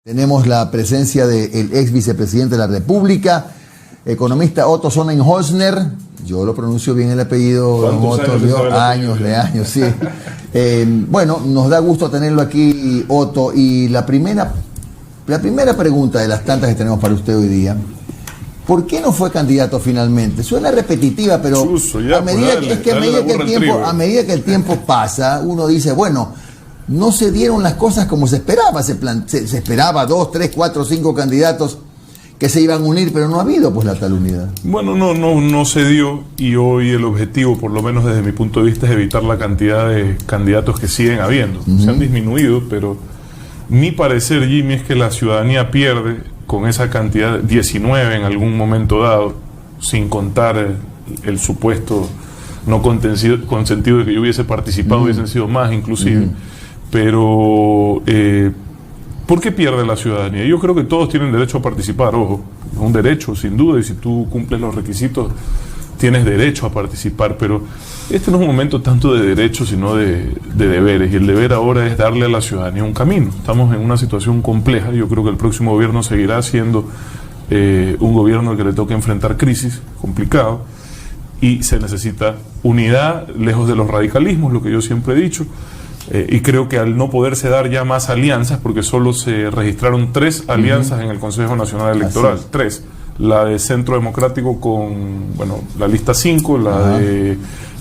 Tenemos la presencia del ex vicepresidente de la República, economista Otto Sonnenholzner. Yo lo pronuncio bien el apellido. Años, sí. Bueno, nos da gusto tenerlo aquí, Otto. Y la primera pregunta de las tantas que tenemos para usted hoy día: ¿por qué no fue candidato finalmente? Suena repetitiva, pero a medida que el tiempo pasa, uno dice, bueno, no se dieron las cosas como se esperaba. Se esperaba 2, 3, 4, 5 candidatos que se iban a unir, pero no ha habido pues la tal unidad. Bueno, no se dio, y hoy el objetivo, por lo menos desde mi punto de vista, es evitar la cantidad de candidatos que siguen habiendo. Se han disminuido, pero mi parecer, Jimmy, es que la ciudadanía pierde con esa cantidad, 19 en algún momento dado, sin contar el supuesto no consentido de que yo hubiese participado, hubiesen sido más inclusive. Pero, ¿por qué pierde la ciudadanía? Yo creo que todos tienen derecho a participar, ojo, es un derecho sin duda, y si tú cumples los requisitos tienes derecho a participar, pero este no es un momento tanto de derechos sino de deberes, y el deber ahora es darle a la ciudadanía un camino. Estamos en una situación compleja. Yo creo que el próximo gobierno seguirá siendo un gobierno al que le toca enfrentar crisis, complicado, y se necesita unidad, lejos de los radicalismos, lo que yo siempre he dicho. Y creo que al no poderse dar ya más alianzas, porque solo se registraron 3 alianzas en el Consejo Nacional Electoral, 3, la de Centro Democrático con, bueno, la lista 5, la de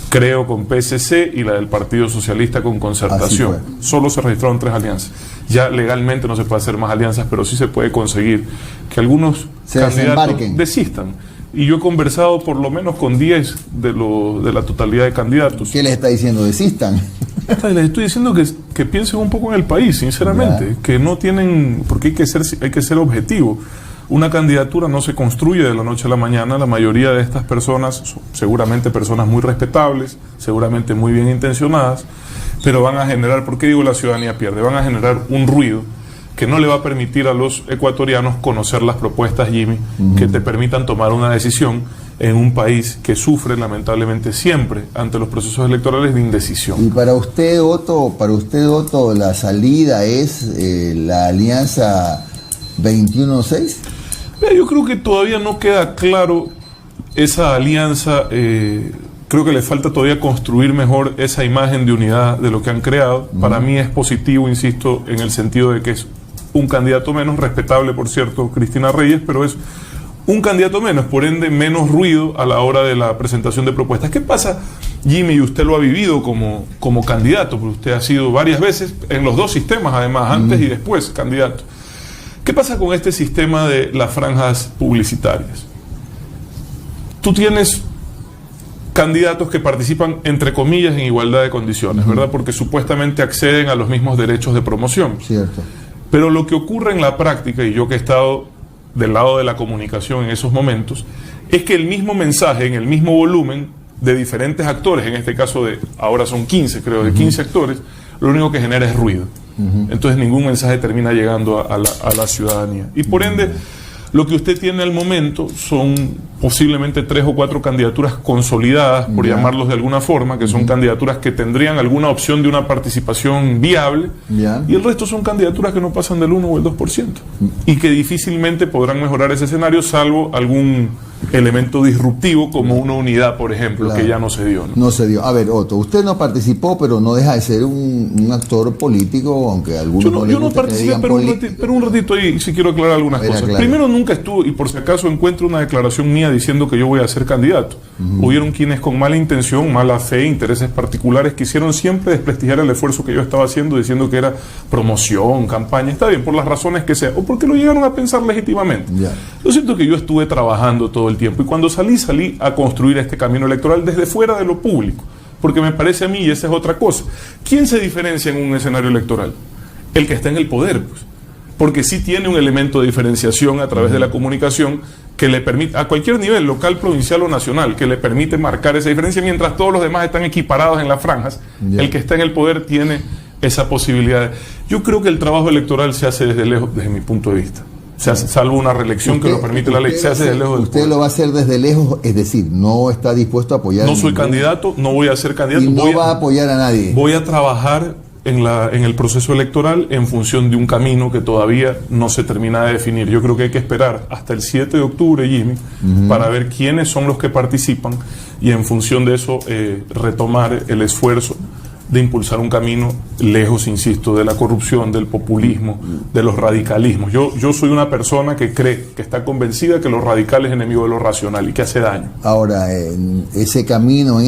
Creo con PSC y la del Partido Socialista con Concertación. Solo se registraron 3 alianzas. Ya legalmente no se puede hacer más alianzas, pero sí se puede conseguir que algunos candidatos desistan. Y yo he conversado por lo menos con 10 de la totalidad de candidatos. ¿Qué les está diciendo? ¿Desistan? Les estoy diciendo que piensen un poco en el país, sinceramente, que no tienen, porque hay que ser objetivo. Una candidatura no se construye de la noche a la mañana. La mayoría de estas personas son seguramente personas muy respetables, seguramente muy bien intencionadas, pero van a generar, ¿por qué digo la ciudadanía pierde? Van a generar un ruido que no le va a permitir a los ecuatorianos conocer las propuestas, Jimmy, que te permitan tomar una decisión en un país que sufre lamentablemente siempre ante los procesos electorales de indecisión. Y para usted, Otto, la salida es la alianza 21-6. Yo creo que todavía no queda claro esa alianza. Creo que le falta todavía construir mejor esa imagen de unidad de lo que han creado. Para mí es positivo, insisto, en el sentido de que es un candidato menos, respetable por cierto, Cristina Reyes, pero es un candidato menos, por ende menos ruido a la hora de la presentación de propuestas. ¿Qué pasa, Jimmy? Y usted lo ha vivido como candidato, porque usted ha sido varias veces en los 2 sistemas, además, antes y después candidato. ¿Qué pasa con este sistema de las franjas publicitarias? Tú tienes candidatos que participan, entre comillas, en igualdad de condiciones, ¿verdad? Porque supuestamente acceden a los mismos derechos de promoción. Cierto. Pero lo que ocurre en la práctica, y yo que he estado del lado de la comunicación en esos momentos, es que el mismo mensaje, en el mismo volumen, de diferentes actores, en este caso ahora son 15, creo, de 15 actores, lo único que genera es ruido. Entonces ningún mensaje termina llegando a la ciudadanía. Y por ende, lo que usted tiene al momento son posiblemente 3 o 4 candidaturas consolidadas, por llamarlos de alguna forma, que son candidaturas que tendrían alguna opción de una participación viable, y el resto son candidaturas que no pasan del 1 o el 2%, y que difícilmente podrán mejorar ese escenario, salvo algún elemento disruptivo como una unidad, por ejemplo, que ya no se dio. No se dio. A ver, Otto, usted no participó, pero no deja de ser un actor político, aunque algunos yo no participé, pero un ratito ahí sí quiero aclarar algunas cosas. Primero, nunca estuvo, y por si acaso encuentro una declaración mía diciendo que yo voy a ser candidato. Hubieron quienes con mala intención, mala fe, intereses particulares, quisieron siempre desprestigiar el esfuerzo que yo estaba haciendo, diciendo que era promoción, campaña. Está bien, por las razones que sea, o porque lo llegaron a pensar legítimamente. Lo cierto es que yo estuve trabajando todo el tiempo, y cuando salí a construir este camino electoral desde fuera de lo público, porque me parece a mí, y esa es otra cosa, ¿quién se diferencia en un escenario electoral? El que está en el poder, pues, porque sí tiene un elemento de diferenciación a través de la comunicación que le permite, a cualquier nivel, local, provincial o nacional, que le permite marcar esa diferencia, mientras todos los demás están equiparados en las franjas. El que está en el poder tiene esa posibilidad. Yo creo que el trabajo electoral se hace desde lejos, desde mi punto de vista. Se hace, salvo una reelección que lo permite la ley, se hace desde lejos. Usted lo va a hacer desde lejos, es decir, no está dispuesto a apoyar. No soy candidato, no voy a ser candidato. Y no va a apoyar a nadie. Voy a trabajar en el proceso electoral en función de un camino que todavía no se termina de definir. Yo creo que hay que esperar hasta el 7 de octubre, Jimmy, para ver quiénes son los que participan y en función de eso retomar el esfuerzo de impulsar un camino lejos, insisto, de la corrupción, del populismo, de los radicalismos. Yo soy una persona que cree, que está convencida que lo radical es enemigo de lo racional y que hace daño. Ahora, en ese camino,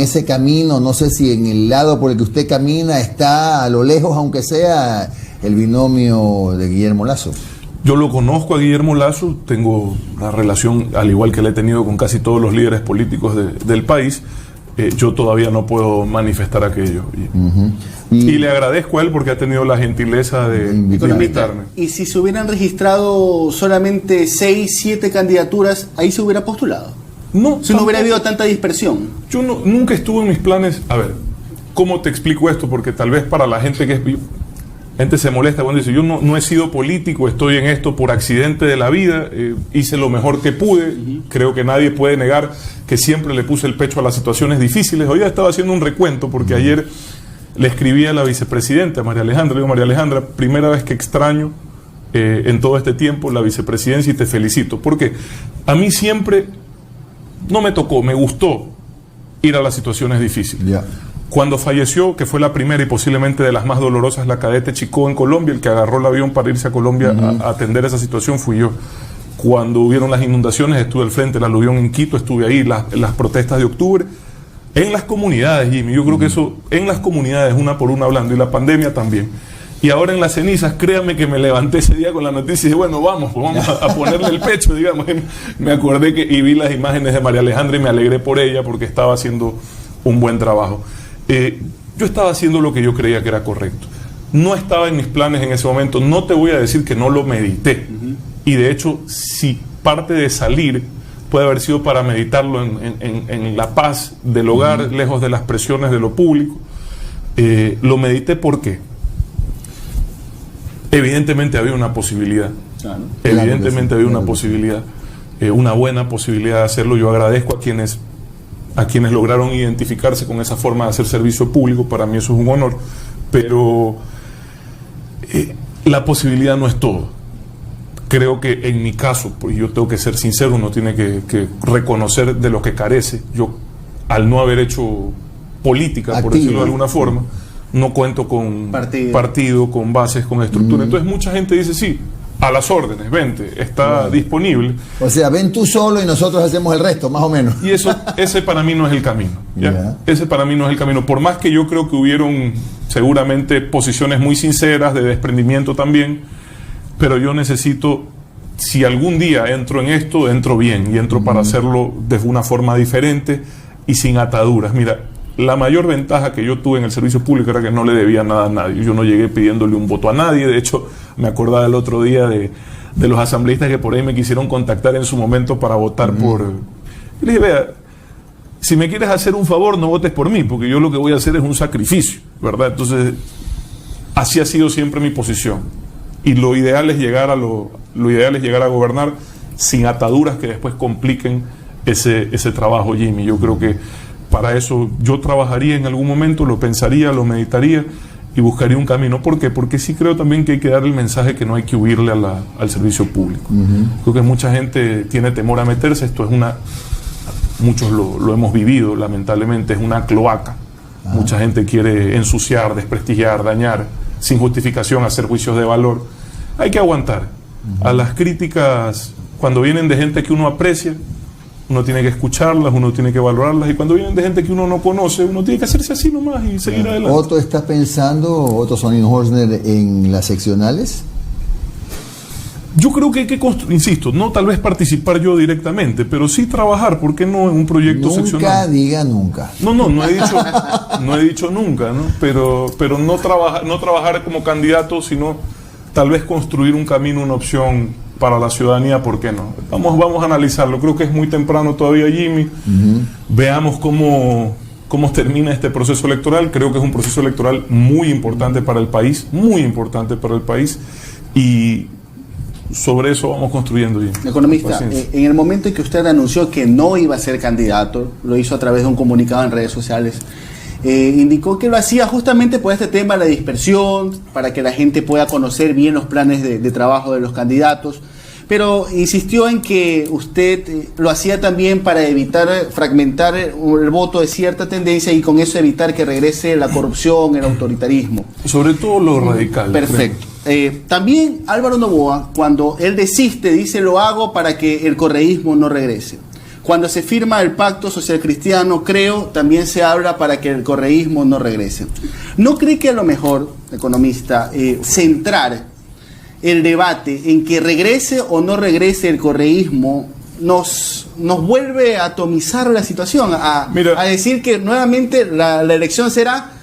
no sé si en el lado por el que usted camina está a lo lejos, aunque sea, el binomio de Guillermo Lasso. Yo lo conozco a Guillermo Lasso, tengo una relación, al igual que la he tenido con casi todos los líderes políticos del país. Yo todavía no puedo manifestar aquello. Y le agradezco a él porque ha tenido la gentileza de invitarme. Y si se hubieran registrado solamente 6, 7 candidaturas, ahí se hubiera postulado. No, si no hubiera habido tanta dispersión. Yo nunca estuve en mis planes. A ver, ¿cómo te explico esto? Porque tal vez para la gente que es... Gente se molesta cuando dice, yo no he sido político, estoy en esto por accidente de la vida, hice lo mejor que pude, creo que nadie puede negar que siempre le puse el pecho a las situaciones difíciles. Hoy estaba haciendo un recuento porque ayer le escribí a la vicepresidenta, María Alejandra, le digo, María Alejandra, primera vez que extraño en todo este tiempo la vicepresidencia y te felicito, porque a mí siempre no me tocó, me gustó ir a las situaciones difíciles. Yeah. Cuando falleció, que fue la primera y posiblemente de las más dolorosas, la cadete Chicó en Colombia, el que agarró el avión para irse a Colombia a atender esa situación fui yo. Cuando hubieron las inundaciones, estuve al frente del aluvión en Quito, estuve ahí, las protestas de octubre, en las comunidades, Jimmy. Yo creo que eso, en las comunidades, una por una hablando, y la pandemia también. Y ahora en las cenizas, créame que me levanté ese día con la noticia y dije, bueno, vamos a ponerle el pecho, digamos. Me acordé y vi las imágenes de María Alejandra y me alegré por ella porque estaba haciendo un buen trabajo. Yo estaba haciendo lo que yo creía que era correcto. No estaba en mis planes en ese momento. No te voy a decir que no lo medité. Y de hecho, si parte de salir puede haber sido para meditarlo en la paz del hogar, lejos de las presiones de lo público, lo medité porque evidentemente había una posibilidad. Claro. Evidentemente había una posibilidad, una buena posibilidad de hacerlo. Yo agradezco a quienes lograron identificarse con esa forma de hacer servicio público. Para mí eso es un honor, pero la posibilidad no es todo. Creo que en mi caso, pues yo tengo que ser sincero, uno tiene que reconocer de lo que carece. Yo, al no haber hecho política, por decirlo de alguna forma, no cuento con partido, con bases, con estructura. Entonces mucha gente dice, sí, a las órdenes, vente, está disponible. O sea, ven tú solo y nosotros hacemos el resto, más o menos. Y ese para mí no es el camino. ¿Ya? Ese para mí no es el camino. Por más que yo creo que hubieron seguramente posiciones muy sinceras, de desprendimiento también, pero yo necesito, si algún día entro en esto, entro bien y entro para hacerlo de una forma diferente y sin ataduras. Mira, la mayor ventaja que yo tuve en el servicio público era que no le debía nada a nadie. Yo no llegué pidiéndole un voto a nadie. De hecho, me acordaba el otro día de los asambleístas que por ahí me quisieron contactar en su momento para votar por... Y le dije, vea, si me quieres hacer un favor, no votes por mí, porque yo lo que voy a hacer es un sacrificio, ¿verdad? Entonces, así ha sido siempre mi posición. Y lo ideal es llegar a gobernar sin ataduras que después compliquen ese trabajo, Jimmy. Yo creo que para eso yo trabajaría en algún momento, lo pensaría, lo meditaría y buscaría un camino. ¿Por qué? Porque sí creo también que hay que dar el mensaje que no hay que huirle al servicio público. Creo que mucha gente tiene temor a meterse. Esto es muchos lo hemos vivido, lamentablemente, es una cloaca. Mucha gente quiere ensuciar, desprestigiar, dañar, sin justificación, hacer juicios de valor. Hay que aguantar. A las críticas, cuando vienen de gente que uno aprecia, uno tiene que escucharlas, uno tiene que valorarlas, y cuando vienen de gente que uno no conoce, uno tiene que hacerse así nomás y seguir adelante. ¿Otto está pensando, Otto Sonningholzner, en las seccionales? Yo creo que hay que construir, insisto, no tal vez participar yo directamente, pero sí trabajar, ¿por qué no en un proyecto seccional? Nunca diga nunca. No he dicho nunca, ¿no? Pero no trabajar como candidato, sino tal vez construir un camino, una opción para la ciudadanía, ¿por qué no? Vamos a analizarlo. Creo que es muy temprano todavía, Jimmy. Veamos cómo termina este proceso electoral. Creo que es un proceso electoral muy importante para el país, y sobre eso vamos construyendo. Jimmy. Economista, en el momento en que usted anunció que no iba a ser candidato, lo hizo a través de un comunicado en redes sociales, indicó que lo hacía justamente por este tema de la dispersión, para que la gente pueda conocer bien los planes de trabajo de los candidatos, pero insistió en que usted lo hacía también para evitar fragmentar el voto de cierta tendencia y con eso evitar que regrese la corrupción, el autoritarismo. Sobre todo lo radical. Perfecto. También Álvaro Noboa, cuando él desiste, dice: lo hago para que el correísmo no regrese. Cuando se firma el Pacto Social Cristiano, creo, también se habla para que el correísmo no regrese. ¿No cree que a lo mejor, economista, centrar el debate en que regrese o no regrese el correísmo nos vuelve a atomizar la situación, a decir que nuevamente la elección será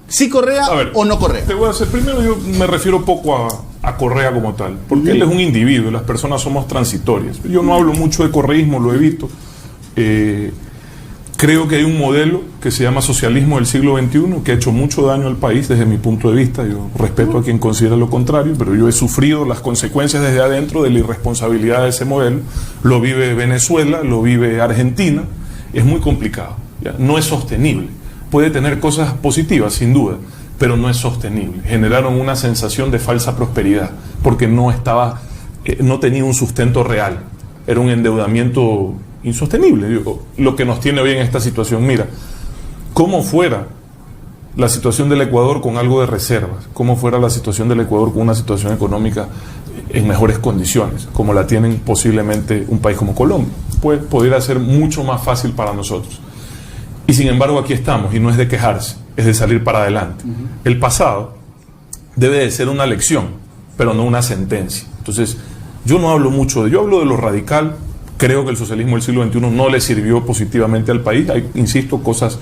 si Correa o no Correa? Te voy a hacer, primero yo me refiero poco a Correa como tal, porque él es un individuo y las personas somos transitorias. Yo no hablo mucho de correísmo, lo evito. Creo que hay un modelo que se llama socialismo del siglo XXI que ha hecho mucho daño al país desde mi punto de vista. Yo respeto a quien considera lo contrario, pero yo he sufrido las consecuencias desde adentro de la irresponsabilidad de ese modelo. Lo vive Venezuela, lo vive Argentina. Es muy complicado, ¿ya? No es sostenible. Puede tener cosas positivas, sin duda, pero no es sostenible. Generaron una sensación de falsa prosperidad porque no tenía un sustento real. Era un endeudamiento insostenible, lo que nos tiene hoy en esta situación. Mira, cómo fuera la situación del Ecuador con algo de reservas, cómo fuera la situación del Ecuador con una situación económica en mejores condiciones, como la tienen posiblemente un país como Colombia, pues podría ser mucho más fácil para nosotros. Y sin embargo aquí estamos, y no es de quejarse, es de salir para adelante. El pasado debe de ser una lección, pero no una sentencia. Entonces, yo no hablo mucho yo hablo de lo radical. Creo que el socialismo del siglo XXI no le sirvió positivamente al país. Hay, insisto, cosas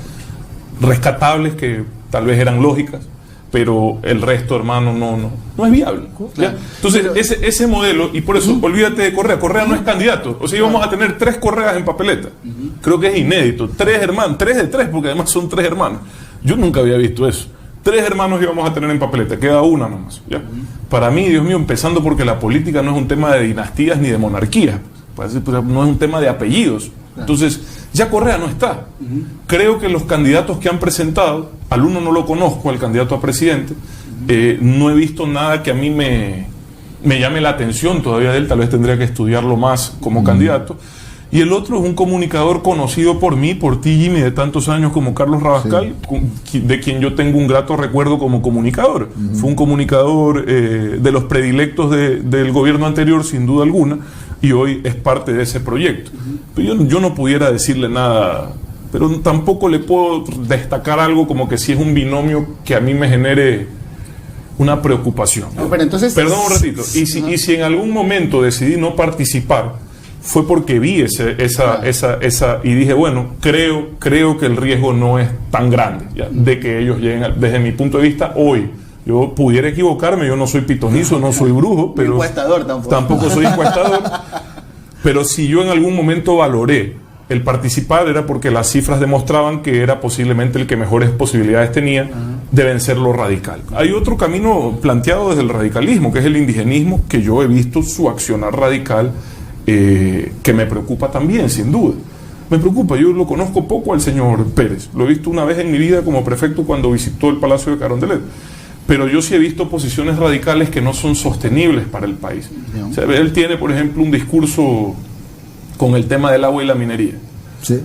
rescatables que tal vez eran lógicas, pero el resto, hermano, no es viable. Claro. Entonces, pero ese modelo, y por eso, olvídate de Correa. Correa no es candidato. O sea, íbamos a tener 3 Correas en papeleta. Creo que es inédito. 3 hermanos, 3 de 3, porque además son 3 hermanos. Yo nunca había visto eso. 3 hermanos íbamos a tener en papeleta, queda una nomás. ¿Ya? Para mí, Dios mío, empezando porque la política no es un tema de dinastías ni de monarquías. No es un tema de apellidos. Entonces, ya Correa no está. Creo que los candidatos que han presentado, al uno no lo conozco, al candidato a presidente, no he visto nada que a mí me llame la atención todavía de él, tal vez tendría que estudiarlo más como candidato. Y el otro es un comunicador conocido por mí, por ti, Jimmy, de tantos años, como Carlos Rabascal, de quien yo tengo un grato recuerdo como comunicador. Fue un comunicador de los predilectos del gobierno anterior, sin duda alguna, y hoy es parte de ese proyecto. Pero yo no pudiera decirle nada, pero tampoco le puedo destacar algo como que si es un binomio que a mí me genere una preocupación. No, pero entonces, perdón un ratito, y si en algún momento decidí no participar, fue porque vi esa y dije, bueno, creo que el riesgo no es tan grande, ¿ya? De que ellos lleguen, desde mi punto de vista, hoy. Yo pudiera equivocarme, yo no soy pitonizo, no soy brujo, pero encuestador tampoco soy encuestador. Pero si yo en algún momento valoré el participar, era porque las cifras demostraban que era posiblemente el que mejores posibilidades tenía de vencer lo radical. Hay otro camino planteado desde el radicalismo, que es el indigenismo, que yo he visto su accionar radical, que me preocupa también, sin duda. Me preocupa, yo lo conozco poco al señor Pérez, lo he visto una vez en mi vida como prefecto cuando visitó el Palacio de Carondelet. Pero yo sí he visto posiciones radicales que no son sostenibles para el país. O sea, él tiene, por ejemplo, un discurso con el tema del agua y la minería. Sí.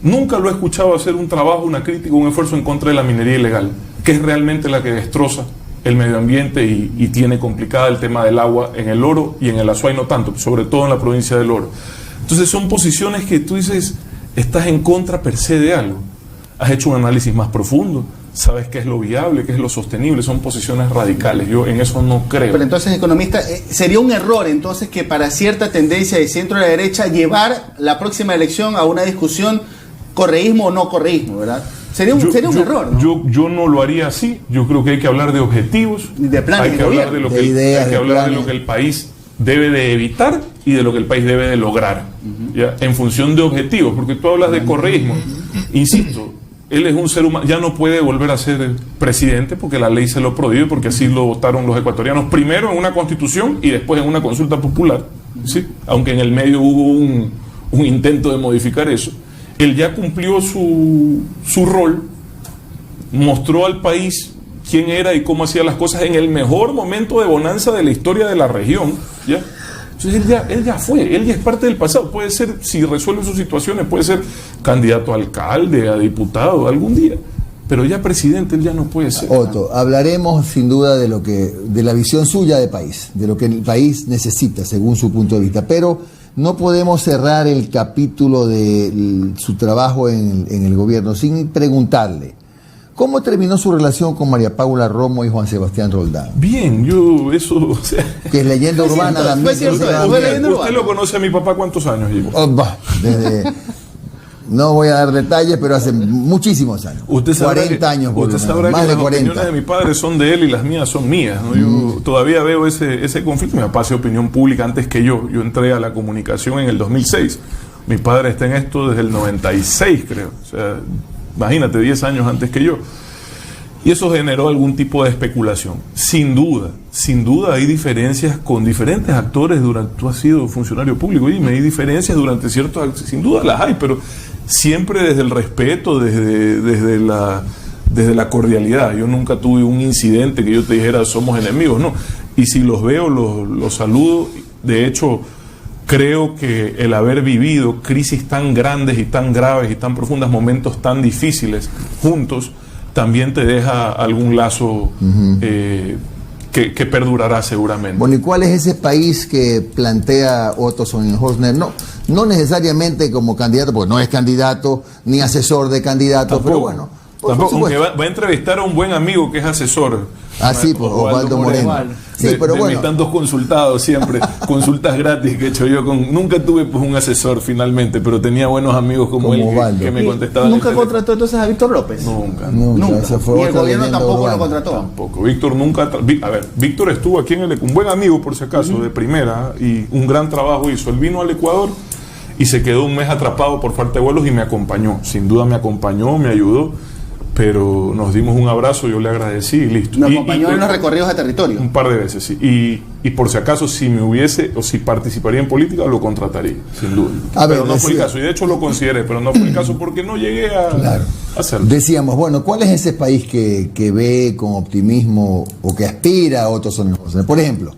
Nunca lo he escuchado hacer un trabajo, una crítica, un esfuerzo en contra de la minería ilegal, que es realmente la que destroza el medio ambiente y tiene complicada el tema del agua en el Oro y en el Azuay no tanto, sobre todo en la provincia del Oro. Entonces son posiciones que tú dices, estás en contra per se de algo. Has hecho un análisis más profundo, sabes qué es lo viable, qué es lo sostenible, son posiciones radicales. Yo en eso no creo. Pero entonces, economista, sería un error entonces que para cierta tendencia de centro a la derecha llevar la próxima elección a una discusión correísmo o no correísmo, ¿verdad? Sería un error, ¿no? Yo no lo haría así. Yo creo que hay que hablar de objetivos, de planes, hay que hablar de lo que ideas, hay que hablar de lo que el país debe de evitar y de lo que el país debe de lograr, ¿ya? En función de objetivos, porque tú hablas de correísmo, insisto, él es un ser humano, ya no puede volver a ser presidente porque la ley se lo prohíbe, porque así lo votaron los ecuatorianos, primero en una constitución y después en una consulta popular, ¿sí? Aunque en el medio hubo un intento de modificar eso. Él ya cumplió su rol mostró al país quién era y cómo hacía las cosas en el mejor momento de bonanza de la historia de la región, ¿ya? Entonces él ya fue, él ya es parte del pasado. Puede ser, si resuelve sus situaciones, puede ser candidato a alcalde, a diputado, algún día. Pero ya presidente, él ya no puede ser. Otto, hablaremos sin duda de la visión suya de país, de lo que el país necesita según su punto de vista, pero no podemos cerrar el capítulo de su trabajo en el gobierno sin preguntarle ¿cómo terminó su relación con María Paula Romo y Juan Sebastián Roldán? Bien, o sea, que es leyenda urbana también. ¿Usted lo conoce a mi papá cuántos años llevo? No voy a dar detalles, pero hace muchísimos años. Usted 40 años, usted sabrá más que de las 40. opiniones de mi padre son de él y las mías son mías, ¿no? Yo todavía veo ese conflicto. Mi papá hace opinión pública antes que yo. Yo entré a la comunicación en el 2006. Mi padre está en esto desde el 96, creo. O sea, imagínate, 10 años antes que yo. Y eso generó algún tipo de especulación. Sin duda hay diferencias con diferentes actores durante... Tú has sido funcionario público, y hay diferencias durante ciertos... Sin duda las hay, pero siempre desde el respeto, desde la cordialidad. Yo nunca tuve un incidente que yo te dijera somos enemigos, no. Y si los veo, los saludo. De hecho, creo que el haber vivido crisis tan grandes y tan graves y tan profundas, momentos tan difíciles juntos, también te deja algún lazo que perdurará seguramente. Bueno, ¿y cuál es ese país que plantea Otto Sonnenhorstner? No necesariamente como candidato, porque no es candidato ni asesor de candidato, pero bueno. Tampoco, aunque va a entrevistar a un buen amigo que es asesor. Así, pues, Osvaldo Moreno. Sí, pero bueno. Mis tantos consultados siempre, consultas gratis que he hecho yo. Nunca tuve pues, un asesor finalmente, pero tenía buenos amigos como él que me contestaban. ¿Nunca contrató entonces a Víctor López? Nunca. Y el gobierno tampoco lo contrató. Tampoco. Víctor nunca. A ver, Víctor estuvo aquí en un buen amigo, por si acaso, de primera, y un gran trabajo hizo. Él vino al Ecuador y se quedó un mes atrapado por falta de vuelos y me acompañó. Sin duda me acompañó, me ayudó. Pero nos dimos un abrazo, yo le agradecí y listo. Nos acompañó en los recorridos a territorio. Un par de veces, sí. Y por si acaso, si me hubiese o si participaría en política, lo contrataría, sin duda. Pero no fue el caso, y de hecho lo consideré, pero no fue el caso porque no llegué a hacerlo. Decíamos, bueno, ¿cuál es ese país que ve con optimismo o que aspira a Otto Sonnenhorstner? Por ejemplo,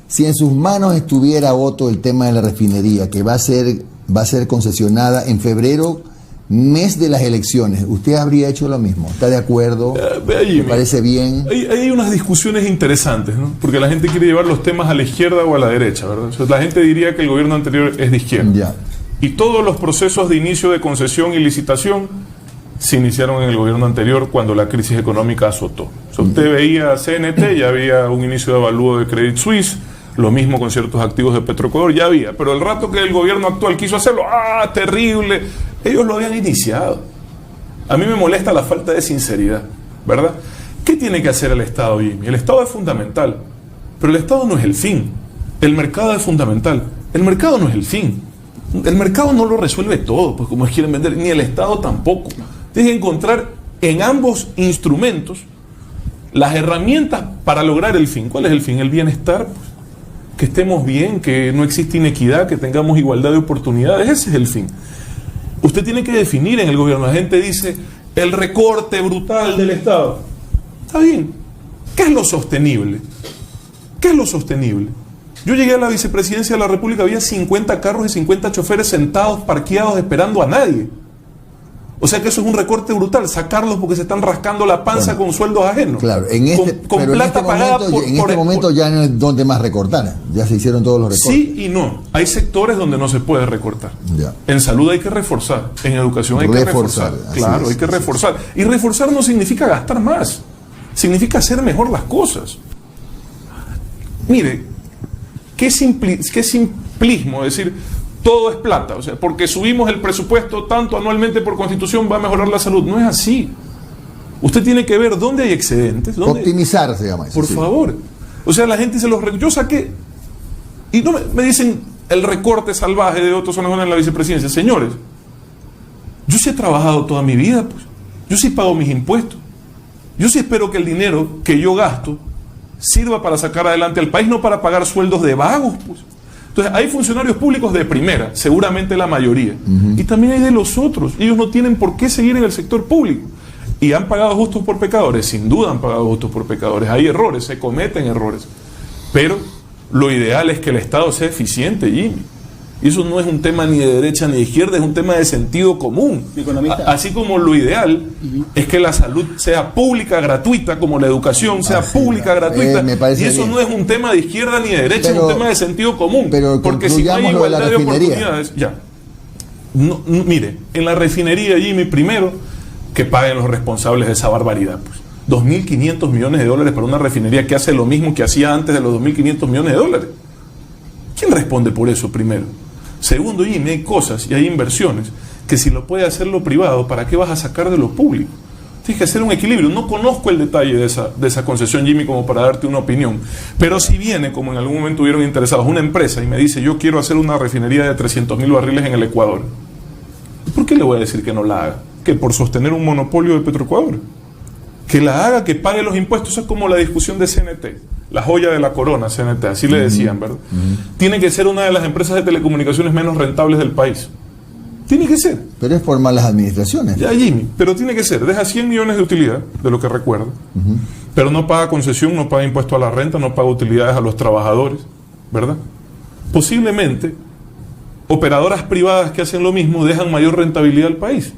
si en sus manos estuviera, Otto, el tema de la refinería, que va a ser concesionada en febrero, mes de las elecciones, ¿usted habría hecho lo mismo? ¿Está de acuerdo? ¿Le parece bien? Hay unas discusiones interesantes, ¿no? Porque la gente quiere llevar los temas a la izquierda o a la derecha, ¿verdad? O sea, la gente diría que el gobierno anterior es de izquierda. Ya. Y todos los procesos de inicio de concesión y licitación se iniciaron en el gobierno anterior cuando la crisis económica azotó. O sea, usted veía CNT, ya había un inicio de avalúo de Credit Suisse, lo mismo con ciertos activos de Petroecuador, ya había. Pero el rato que el gobierno actual quiso hacerlo, terrible, ellos lo habían iniciado. A mí me molesta la falta de sinceridad, ¿verdad? ¿Qué tiene que hacer el Estado, Jimmy? El Estado es fundamental, pero el Estado no es el fin. El mercado es fundamental. El mercado no es el fin. El mercado no lo resuelve todo, pues como quieren vender, ni el Estado tampoco. Tienes que encontrar en ambos instrumentos las herramientas para lograr el fin. ¿Cuál es el fin? El bienestar, pues. Que estemos bien, que no existe inequidad, que tengamos igualdad de oportunidades. Ese es el fin. Usted tiene que definir en el gobierno. La gente dice, el recorte brutal del Estado. Está bien. ¿Qué es lo sostenible? ¿Qué es lo sostenible? Yo llegué a la vicepresidencia de la República, había 50 carros y 50 choferes sentados, parqueados, esperando a nadie. O sea que eso es un recorte brutal, sacarlos porque se están rascando la panza con sueldos ajenos. Claro, con plata pagada en este momento ya no es donde más recortar, ya se hicieron todos los recortes. Sí y no, hay sectores donde no se puede recortar. Ya. En salud hay que reforzar, en educación hay que reforzar. Claro, hay que reforzar. Y reforzar no significa gastar más, significa hacer mejor las cosas. Mire, qué simplismo decir todo es plata, o sea, porque subimos el presupuesto tanto anualmente por constitución va a mejorar la salud. No es así. Usted tiene que ver dónde hay excedentes. Optimizar se llama eso. Por favor. O sea, la gente se los... Yo saqué... Y no me dicen el recorte salvaje de Otto Sonnenhorstner en la vicepresidencia. Señores, yo sí he trabajado toda mi vida, pues. Yo sí pago mis impuestos. Yo sí espero que el dinero que yo gasto sirva para sacar adelante al país, no para pagar sueldos de vagos, pues. Entonces, hay funcionarios públicos de primera, seguramente la mayoría, y también hay de los otros. Ellos no tienen por qué seguir en el sector público. ¿Y han pagado justos por pecadores? Sin duda han pagado justos por pecadores. Hay errores, se cometen errores. Pero lo ideal es que el Estado sea eficiente, Jimmy. Y eso no es un tema ni de derecha ni de izquierda, es un tema de sentido común. Así como lo ideal es que la salud sea pública, gratuita, como la educación sea pública, gratuita. Y eso no es un tema de izquierda ni de derecha, es un tema de sentido común. Porque si no hay igualdad de oportunidades, ya. Mire, en la refinería, Jimmy, primero que paguen los responsables de esa barbaridad. Pues. 2.500 millones de dólares para una refinería que hace lo mismo que hacía antes de los 2.500 millones de dólares. ¿Quién responde por eso primero? Segundo, Jimmy, hay cosas y hay inversiones que si lo puede hacer lo privado, ¿para qué vas a sacar de lo público? Tienes que hacer un equilibrio. No conozco el detalle de esa concesión, Jimmy, como para darte una opinión. Pero si viene, como en algún momento hubieron interesados, una empresa y me dice, yo quiero hacer una refinería de 300.000 barriles en el Ecuador, ¿por qué le voy a decir que no la haga? ¿Que por sostener un monopolio de Petroecuador? Que la haga, que pague los impuestos. Eso es como la discusión de CNT, la joya de la corona, CNT, así le decían, ¿verdad? Tiene que ser una de las empresas de telecomunicaciones menos rentables del país. Tiene que ser. Pero es por malas administraciones. Ya, Jimmy, pero tiene que ser. Deja 100 millones de utilidad, de lo que recuerdo, pero no paga concesión, no paga impuesto a la renta, no paga utilidades a los trabajadores, ¿verdad? Posiblemente, operadoras privadas que hacen lo mismo dejan mayor rentabilidad al país.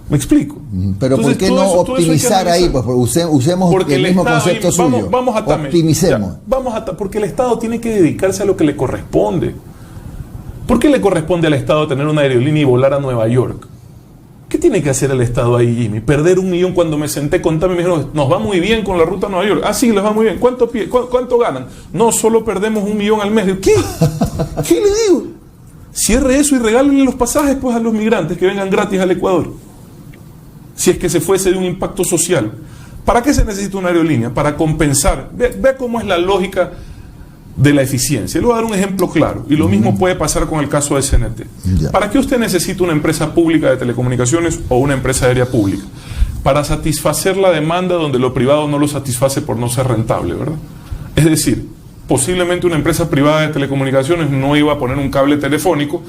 ¿Me explico? Pero entonces, ¿por qué no optimizar ahí? Pues usemos porque el mismo Estado, concepto suyo. Vamos a optimicemos. Ya, porque el Estado tiene que dedicarse a lo que le corresponde. ¿Por qué le corresponde al Estado tener una aerolínea y volar a Nueva York? ¿Qué tiene que hacer el Estado ahí, Jimmy? Perder 1 millón. Cuando me senté con Tami me dijeron, nos va muy bien con la ruta a Nueva York. Ah, sí, les va muy bien. ¿Cuánto ganan? No, solo perdemos 1 millón al mes. ¿Qué? ¿Qué le digo? Cierre eso y regálenle los pasajes pues a los migrantes que vengan gratis al Ecuador. Si es que se fuese de un impacto social. ¿Para qué se necesita una aerolínea? Para compensar. Vea cómo es la lógica de la eficiencia. Le voy a dar un ejemplo claro. Y lo mismo puede pasar con el caso de CNT. ¿Para qué usted necesita una empresa pública de telecomunicaciones o una empresa aérea pública? Para satisfacer la demanda donde lo privado no lo satisface por no ser rentable, ¿verdad? Es decir, posiblemente una empresa privada de telecomunicaciones no iba a poner un cable telefónico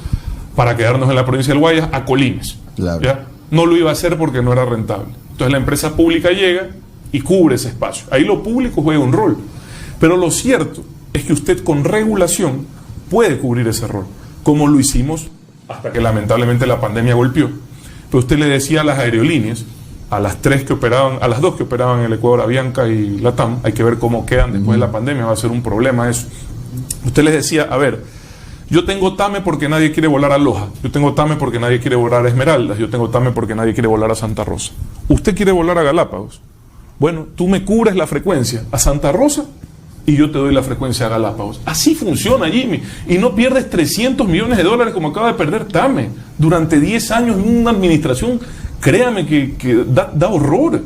para quedarnos en la provincia del Guayas a Colines. Claro. ¿Ya? No lo iba a hacer porque no era rentable. Entonces la empresa pública llega y cubre ese espacio. Ahí lo público juega un rol. Pero lo cierto es que usted con regulación puede cubrir ese rol, como lo hicimos hasta que lamentablemente la pandemia golpeó. Pero usted le decía a las aerolíneas, a las 2 que operaban en el Ecuador, Avianca y Latam, hay que ver cómo quedan después de la pandemia, va a ser un problema eso. Usted les decía, a ver, yo tengo TAME porque nadie quiere volar a Loja, yo tengo TAME porque nadie quiere volar a Esmeraldas, yo tengo TAME porque nadie quiere volar a Santa Rosa. ¿Usted quiere volar a Galápagos? Bueno, tú me cubres la frecuencia a Santa Rosa y yo te doy la frecuencia a Galápagos. Así funciona, Jimmy. Y no pierdes 300 millones de dólares como acaba de perder TAME durante 10 años en una administración, créame que da horror.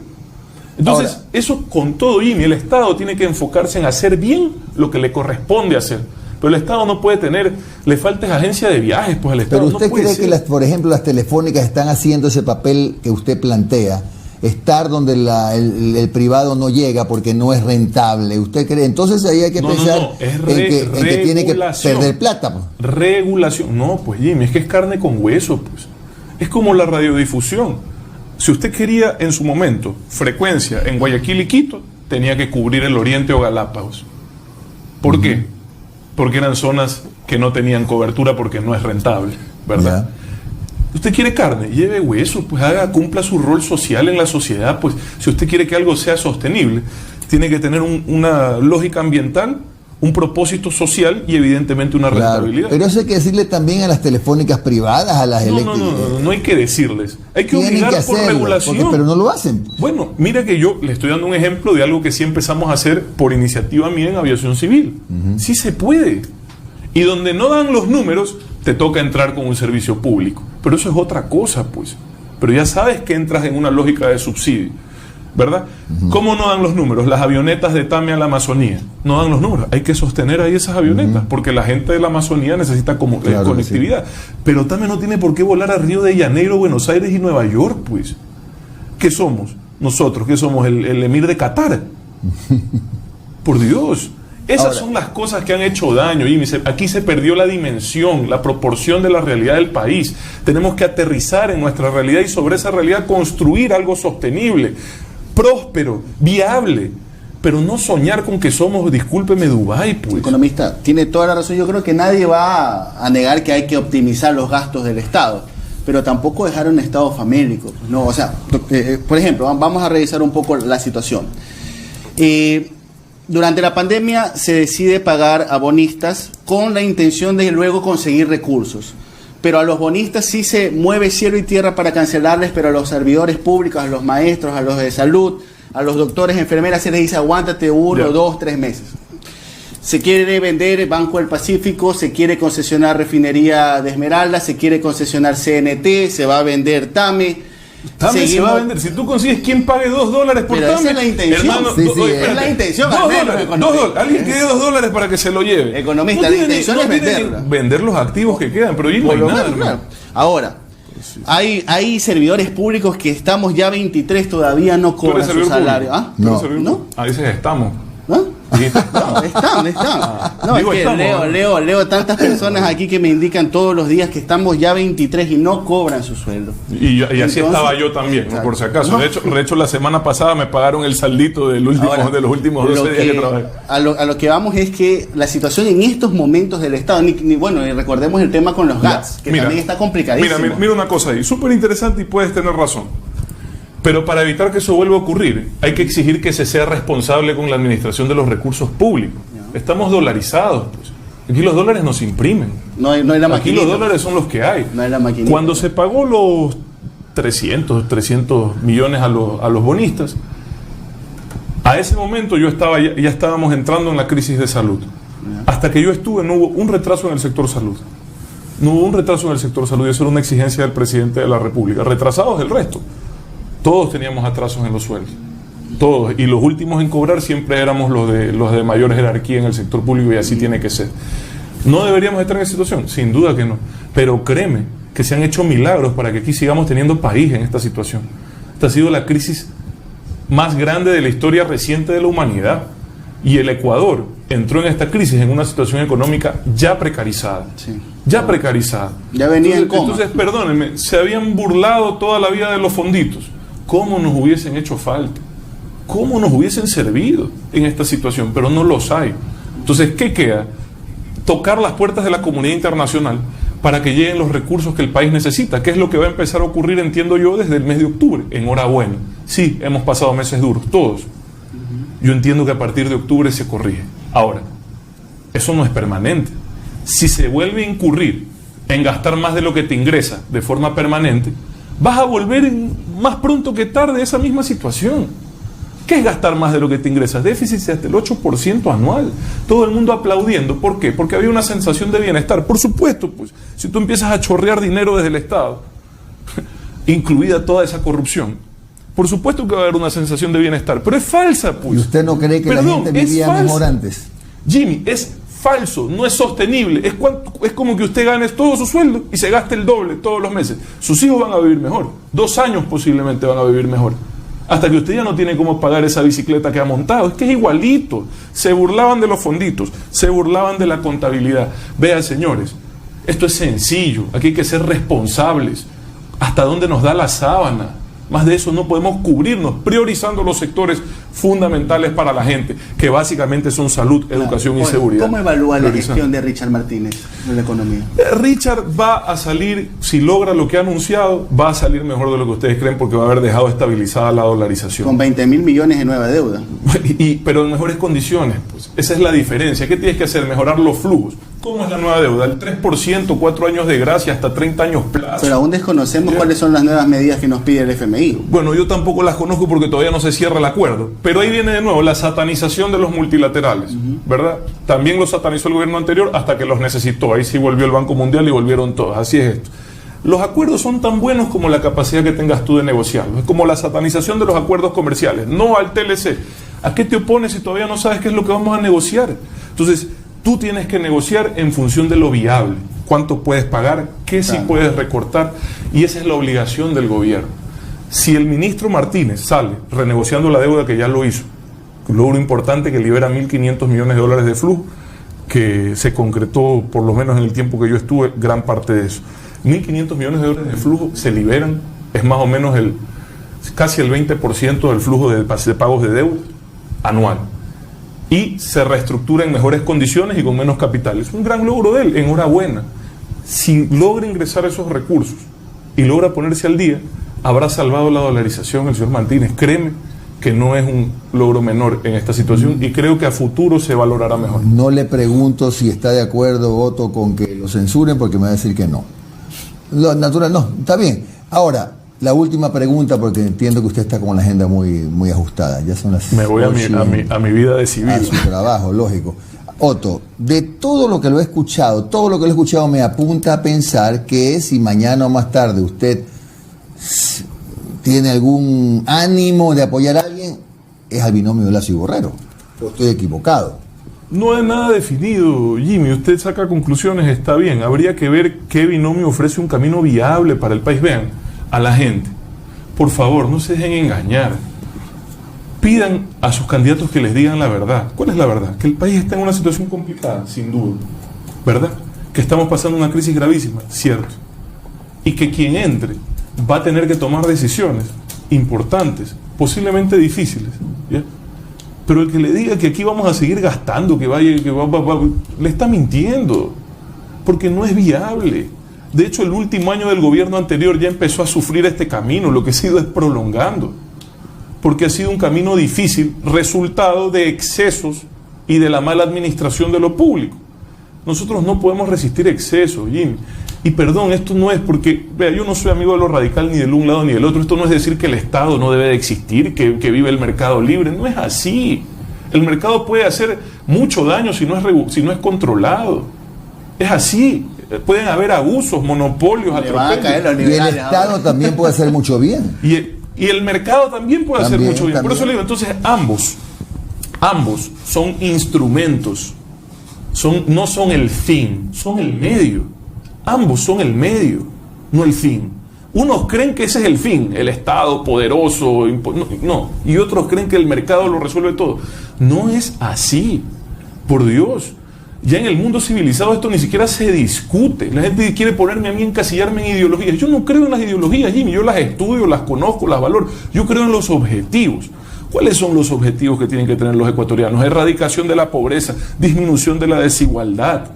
Entonces, ahora, eso con todo, Jimmy, el Estado tiene que enfocarse en hacer bien lo que le corresponde hacer. Pero el Estado no puede le falta agencia de viajes, pues el Estado no puede. ¿Pero usted cree que, por ejemplo, las telefónicas están haciendo ese papel que usted plantea? Estar donde el privado no llega porque no es rentable. ¿Usted cree? Entonces ahí hay que pensar en que tiene que perder plata. Pues. Regulación. No, pues Jimmy, es que es carne con hueso. Pues. Es como la radiodifusión. Si usted quería en su momento frecuencia en Guayaquil y Quito, tenía que cubrir el Oriente o Galápagos. ¿Por qué? Porque eran zonas que no tenían cobertura porque no es rentable, ¿verdad? Usted quiere carne, lleve hueso, pues cumpla su rol social en la sociedad. Pues si usted quiere que algo sea sostenible, tiene que tener una lógica ambiental, un propósito social y evidentemente una rentabilidad. Pero eso hay que decirle también a las telefónicas privadas, a las eléctricas. No hay que decirles. Hay que obligar por regulación. Pero no lo hacen. Bueno, mira que yo le estoy dando un ejemplo de algo que sí empezamos a hacer por iniciativa mía en aviación civil. Sí se puede. Y donde no dan los números, te toca entrar con un servicio público. Pero eso es otra cosa, pues. Pero ya sabes que entras en una lógica de subsidio, ¿verdad? ¿Cómo no dan los números? Las avionetas de TAME a la Amazonía. No dan los números. Hay que sostener ahí esas avionetas, porque la gente de la Amazonía necesita conectividad. Sí. Pero TAME no tiene por qué volar a Río de Janeiro, Buenos Aires y Nueva York, pues. ¿Qué somos? Nosotros, ¿qué somos? El emir de Qatar. Por Dios. Esas son las cosas que han hecho daño, Jimmy. Aquí se perdió la dimensión, la proporción de la realidad del país. Tenemos que aterrizar en nuestra realidad y sobre esa realidad construir algo sostenible, próspero, viable, pero no soñar con que somos, discúlpeme, Dubái, pues. Economista, tiene toda la razón. Yo creo que nadie va a negar que hay que optimizar los gastos del Estado, pero tampoco dejar un Estado famélico. No, o sea, por ejemplo, vamos a revisar un poco la situación. Durante la pandemia se decide pagar a bonistas con la intención de luego conseguir recursos. Pero a los bonistas sí se mueve cielo y tierra para cancelarles, pero a los servidores públicos, a los maestros, a los de salud, a los doctores, enfermeras, se les dice aguántate 1, 2, 3 meses. Se quiere vender Banco del Pacífico, se quiere concesionar Refinería de Esmeralda, se quiere concesionar CNT, se va a vender TAME. TAME se va a vender. Si tú consigues quien pague $2 por pero TAME, esa es la intención. Hermano, es la intención. $2. Alguien que dé $2 para que se lo lleve. Economista, la intención es venderla. Vender los activos que quedan, pero ahí no hay nada, hermano. Ahora, hay servidores públicos que estamos ya 23, todavía no cobran su salario. ¿Ah? No. A veces estamos. ¿Ah? No, están. No, digo, es que estamos, leo tantas personas aquí que me indican todos los días que estamos ya 23 y no cobran su sueldo. Y así estaba yo también, ¿no? Por si acaso. No. De hecho, la semana pasada me pagaron el saldito de los últimos 12 días que trabajé. A lo que vamos es que la situación en estos momentos del Estado, bueno, recordemos el tema con los GATS, que también está complicadísimo. Mira una cosa ahí, súper interesante y puedes tener razón. Pero para evitar que eso vuelva a ocurrir, hay que exigir que se sea responsable con la administración de los recursos públicos. Estamos dolarizados, pues. Aquí los dólares no se imprimen. No hay la maquinita. Aquí los dólares son los que hay. No hay la maquinita. Cuando se pagó los 300 millones a los bonistas, a ese momento ya estábamos entrando en la crisis de salud. Hasta que yo estuve, no hubo un retraso en el sector salud. No hubo un retraso en el sector salud, y eso era una exigencia del presidente de la República. Retrasados el resto. Todos teníamos atrasos en los sueldos, todos, y los últimos en cobrar siempre éramos los de mayor jerarquía en el sector público, y así tiene que ser. ¿No deberíamos estar en esa situación? Sin duda que no, pero créeme que se han hecho milagros para que aquí sigamos teniendo país en esta situación. Esta ha sido la crisis más grande de la historia reciente de la humanidad, y el Ecuador entró en esta crisis en una situación económica ya precarizada. Sí. Ya precarizada. Ya venía en coma. Entonces, perdónenme, se habían burlado toda la vida de los fonditos. ¿Cómo nos hubiesen hecho falta? ¿Cómo nos hubiesen servido en esta situación? Pero no los hay. Entonces, ¿qué queda? Tocar las puertas de la comunidad internacional para que lleguen los recursos que el país necesita, que es lo que va a empezar a ocurrir, entiendo yo, desde el mes de octubre. Enhorabuena. Sí, hemos pasado meses duros, todos. Yo entiendo que a partir de octubre se corrige. Ahora, eso no es permanente. Si se vuelve a incurrir en gastar más de lo que te ingresa de forma permanente, vas a volver más pronto que tarde a esa misma situación. ¿Qué es gastar más de lo que te ingresas? Déficit hasta el 8% anual. Todo el mundo aplaudiendo. ¿Por qué? Porque había una sensación de bienestar. Por supuesto, pues, si tú empiezas a chorrear dinero desde el Estado, incluida toda esa corrupción, por supuesto que va a haber una sensación de bienestar, pero es falsa, pues. ¿Y usted no cree que la gente vivía mejor antes? Jimmy, es falso, no es sostenible. Es como que usted gane todo su sueldo y se gaste el doble todos los meses. Sus hijos van a vivir mejor. 2 años posiblemente van a vivir mejor. Hasta que usted ya no tiene cómo pagar esa bicicleta que ha montado. Es que es igualito. Se burlaban de los fonditos, se burlaban de la contabilidad. Vean, señores, esto es sencillo. Aquí hay que ser responsables. ¿Hasta dónde nos da la sábana? Más de eso no podemos cubrirnos, priorizando los sectores fundamentales para la gente, que básicamente son salud, educación y seguridad. ¿Cómo evalúa la gestión de Richard Martínez en la economía? Richard va a salir, si logra lo que ha anunciado, va a salir mejor de lo que ustedes creen, porque va a haber dejado estabilizada la dolarización. Con 20.000 millones de nueva deuda. Pero en mejores condiciones, pues. Esa es la diferencia. ¿Qué tienes que hacer? Mejorar los flujos. ¿Cómo es la nueva deuda? El 3%, 4 años de gracia, hasta 30 años plazo. Pero aún desconocemos cuáles son las nuevas medidas que nos pide el FMI. Bueno, yo tampoco las conozco porque todavía no se cierra el acuerdo. Pero ahí viene de nuevo la satanización de los multilaterales, ¿verdad? También los satanizó el gobierno anterior hasta que los necesitó. Ahí sí volvió el Banco Mundial y volvieron todos. Así es esto. Los acuerdos son tan buenos como la capacidad que tengas tú de negociarlos. Es como la satanización de los acuerdos comerciales. No al TLC. ¿A qué te opones si todavía no sabes qué es lo que vamos a negociar? Entonces, tú tienes que negociar en función de lo viable. ¿Cuánto puedes pagar? ¿Qué sí puedes recortar? Y esa es la obligación del gobierno. Si el ministro Martínez sale renegociando la deuda, que ya lo hizo, logro importante que libera 1.500 millones de dólares de flujo, que se concretó, por lo menos en el tiempo que yo estuve, gran parte de eso. 1.500 millones de dólares de flujo se liberan, es más o menos casi el 20% del flujo de pagos de deuda anual. Y se reestructura en mejores condiciones y con menos capital. Es un gran logro de él, enhorabuena. Si logra ingresar esos recursos y logra ponerse al día, habrá salvado la dolarización el señor Martínez. Créeme que no es un logro menor en esta situación y creo que a futuro se valorará mejor. No le pregunto si está de acuerdo, Otto, con que lo censuren, porque me va a decir que no. Lo natural, no, está bien. Ahora, la última pregunta, porque entiendo que usted está con la agenda muy ajustada. Ya son las... Me voy a mi vida de civil. A su trabajo, lógico. Otto, de todo lo que lo he escuchado, me apunta a pensar que si mañana o más tarde usted tiene algún ánimo de apoyar a alguien, es al binomio de Lazo y Borrero. ¿O estoy equivocado? No hay nada definido, Jimmy. Usted saca conclusiones, está bien. Habría que ver qué binomio ofrece un camino viable para el país. Vean, a la gente, por favor, no se dejen engañar. Pidan a sus candidatos que les digan la verdad. ¿Cuál es la verdad? Que el país está en una situación complicada, sin duda. ¿Verdad? Que estamos pasando una crisis gravísima, cierto. Y que quien entre va a tener que tomar decisiones importantes, posiblemente difíciles, ¿ya? Pero el que le diga que aquí vamos a seguir gastando, le está mintiendo, porque no es viable. De hecho, el último año del gobierno anterior ya empezó a sufrir este camino, lo que se ha ido es prolongando, porque ha sido un camino difícil, resultado de excesos y de la mala administración de lo público. Nosotros no podemos resistir excesos, Jimmy. Y perdón, esto no es porque, vea, yo no soy amigo de lo radical ni del un lado ni del otro. Esto no es decir que el Estado no debe de existir, que vive el mercado libre. No es así. El mercado puede hacer mucho daño si no es controlado. Es así. Pueden haber abusos, monopolios, atropellos. Y el Estado también puede hacer mucho bien. Y el mercado también puede hacer mucho bien. Por eso le digo, entonces ambos son instrumentos. No son el fin, son el medio. Ambos son el medio, no el fin. Unos creen que ese es el fin, el Estado poderoso, no. Y otros creen que el mercado lo resuelve todo. No es así, por Dios. Ya en el mundo civilizado esto ni siquiera se discute. La gente quiere ponerme a mí, encasillarme en ideologías. Yo no creo en las ideologías, Jimmy. Yo las estudio, las conozco, las valoro. Yo creo en los objetivos. ¿Cuáles son los objetivos que tienen que tener los ecuatorianos? Erradicación de la pobreza, disminución de la desigualdad,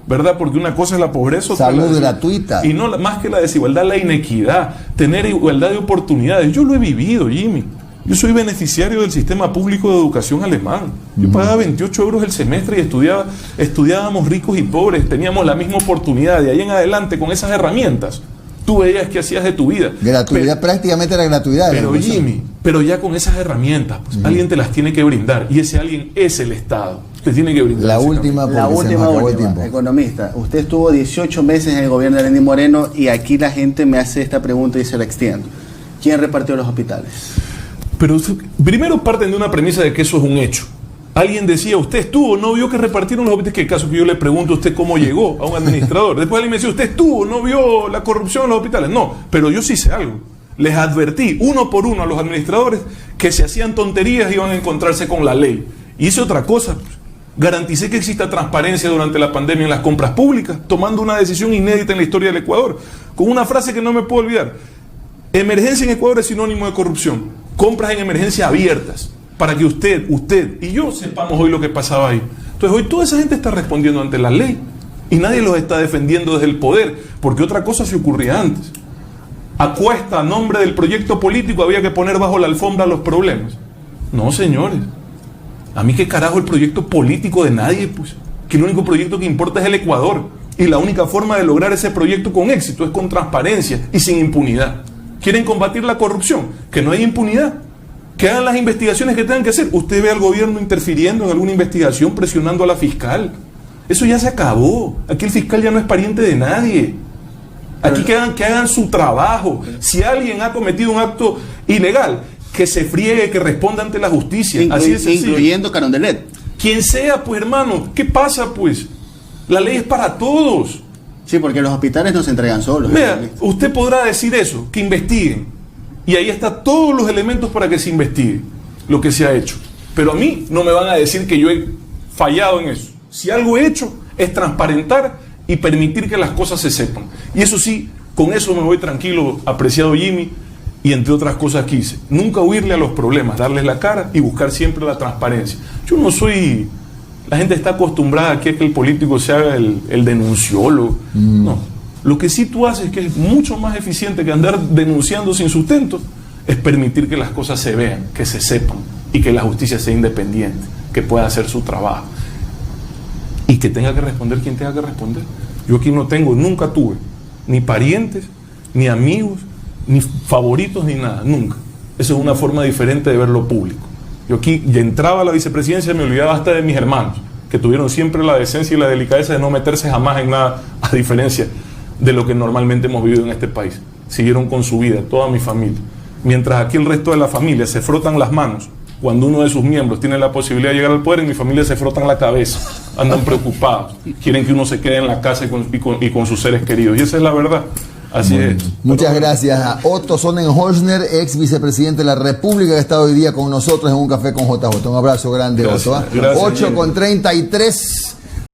¿verdad? Porque una cosa es la pobreza, salud gratuita. Y no más que la desigualdad, la inequidad, tener igualdad de oportunidades. Yo lo he vivido, Jimmy. Yo soy beneficiario del sistema público de educación alemán. Yo pagaba 28 euros el semestre y estudiábamos ricos y pobres, teníamos la misma oportunidad. De ahí en adelante, con esas herramientas, tú veías qué hacías de tu vida. Gratuidad, prácticamente era gratuidad. Pero Jimmy, ya con esas herramientas, pues, alguien te las tiene que brindar. Y ese alguien es el Estado. Te tiene que brindar. La última, economista. Usted estuvo 18 meses en el gobierno de Lenín Moreno y aquí la gente me hace esta pregunta y se la extiendo. ¿Quién repartió los hospitales? Pero primero parten de una premisa de que eso es un hecho. Alguien decía, usted estuvo, no vio que repartieron los hospitales. ¿Qué caso que yo le pregunto a usted cómo llegó a un administrador? Después alguien me decía, usted estuvo, no vio la corrupción en los hospitales. No, pero yo sí sé algo. Les advertí uno por uno a los administradores que si hacían tonterías iban a encontrarse con la ley. Hice otra cosa. Garanticé que exista transparencia durante la pandemia en las compras públicas, tomando una decisión inédita en la historia del Ecuador, con una frase que no me puedo olvidar. Emergencia en Ecuador es sinónimo de corrupción. Compras en emergencia abiertas, para que usted y yo sepamos hoy lo que pasaba ahí. Entonces hoy toda esa gente está respondiendo ante la ley y nadie los está defendiendo desde el poder, porque otra cosa se ocurría antes. A cuesta, a nombre del proyecto político, había que poner bajo la alfombra los problemas. No, señores. A mí qué carajo el proyecto político de nadie, pues. Que el único proyecto que importa es el Ecuador. Y la única forma de lograr ese proyecto con éxito es con transparencia y sin impunidad. ¿Quieren combatir la corrupción? Que no haya impunidad. Que hagan las investigaciones que tengan que hacer. Usted ve al gobierno interfiriendo en alguna investigación, presionando a la fiscal. Eso ya se acabó. Aquí el fiscal ya no es pariente de nadie. Aquí que hagan su trabajo. Si alguien ha cometido un acto ilegal, que se friegue, que responda ante la justicia. Así es sencillo. Incluyendo Carondelet. Quien sea, pues, hermano. ¿Qué pasa, pues? La ley es para todos. Sí, porque los hospitales no se entregan solos. Vea, usted podrá decir eso, que investiguen. Y ahí están todos los elementos para que se investigue lo que se ha hecho. Pero a mí no me van a decir que yo he fallado en eso. Si algo he hecho es transparentar y permitir que las cosas se sepan. Y eso sí, con eso me voy tranquilo, apreciado Jimmy, y entre otras cosas que hice. Nunca huirle a los problemas, darles la cara y buscar siempre la transparencia. Yo no soy... La gente está acostumbrada aquí a que el político se haga el denunciólogo. No. Lo que sí tú haces, que es mucho más eficiente que andar denunciando sin sustento, es permitir que las cosas se vean, que se sepan, y que la justicia sea independiente, que pueda hacer su trabajo. Y que tenga que responder quien tenga que responder. Yo aquí no tengo, nunca tuve, ni parientes, ni amigos, ni favoritos, ni nada, nunca. Eso es una forma diferente de ver lo público. Yo aquí ya entraba a la vicepresidencia y me olvidaba hasta de mis hermanos, que tuvieron siempre la decencia y la delicadeza de no meterse jamás en nada, a diferencia de lo que normalmente hemos vivido en este país. Siguieron con su vida, toda mi familia. Mientras aquí el resto de la familia se frotan las manos cuando uno de sus miembros tiene la posibilidad de llegar al poder, en mi familia se frotan la cabeza, andan preocupados, quieren que uno se quede en la casa y con sus seres queridos. Y esa es la verdad. Así es. Muchas gracias a Otto Sonnenholzner, ex vicepresidente de la República, que ha estado hoy día con nosotros en un café con JJ. Un abrazo grande, gracias, Otto. gracias, 8:33.